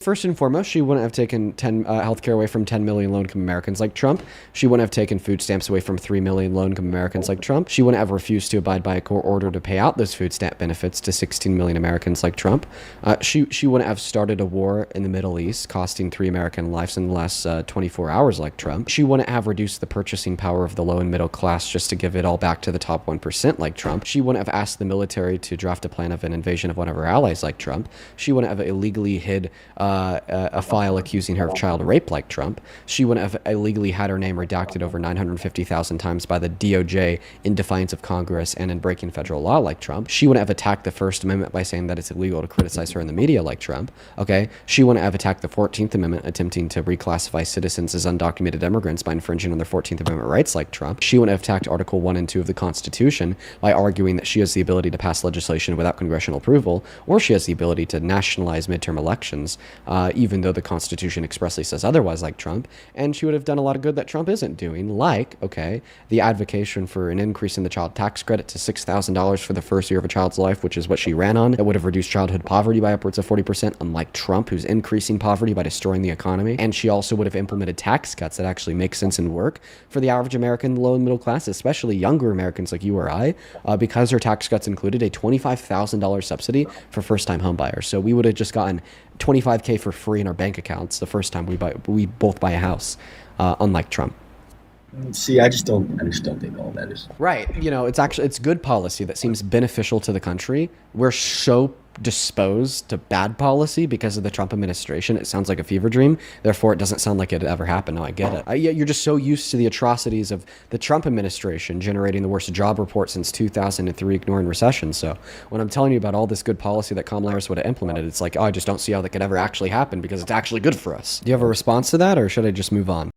First and foremost, she wouldn't have taken healthcare away from 10 million low-income Americans like Trump. She wouldn't have taken food stamps away from 3 million low-income Americans like Trump. She wouldn't have refused to abide by a court order to pay out those food stamp benefits to 16 million Americans like Trump. She wouldn't have started a war in the Middle East, costing 3 American lives in the last 24 hours like Trump. She wouldn't have reduced the purchasing power of the low and middle class just to give it all back to the top 1% like Trump. She wouldn't have asked the military to draft a plan of an invasion of one of her allies like Trump. She wouldn't have illegally hid a file accusing her of child rape like Trump. She wouldn't have illegally had her name redacted over 950,000 times by the DOJ in defiance of Congress and in breaking federal law like Trump. She wouldn't have attacked the First Amendment by saying that it's illegal to criticize her in the media like Trump. Okay? She wouldn't have attacked the 14th Amendment, attempting to reclassify citizens as undocumented immigrants by infringing on their 14th Amendment rights like Trump. She wouldn't have attacked Article 1 and 2 of the Constitution by arguing that she has the ability to pass legislation without congressional approval, or she has the ability to nationalize midterm elections, even though the Constitution expressly says otherwise like Trump. And she would have done a lot of good that Trump isn't doing, like, okay, the advocation for an increase in the child tax credit to $6,000 for the first year of a child's life, which is what she ran on. That would have reduced childhood poverty by upwards of 40%, unlike Trump, who's increasing poverty by destroying the economy. And she also would have implemented tax cuts that actually make sense and work for the average American low and middle class, especially younger Americans like you or I, because her tax cuts included a $25,000 subsidy for first-time home buyers. So we would have just gotten $25K for free in our bank accounts the first time we both buy a house, unlike Trump. See, I just don't think all that is right. It's good policy that seems beneficial to the country. We're so disposed to bad policy because of the Trump administration. It sounds like a fever dream. Therefore, it doesn't sound like it ever happened. No, I get it. You're just so used to the atrocities of the Trump administration generating the worst job report since 2003, ignoring recession. So when I'm telling you about all this good policy that Kamala Harris would have implemented, it's like, oh, I just don't see how that could ever actually happen because it's actually good for us. Do you have a response to that, or should I just move on?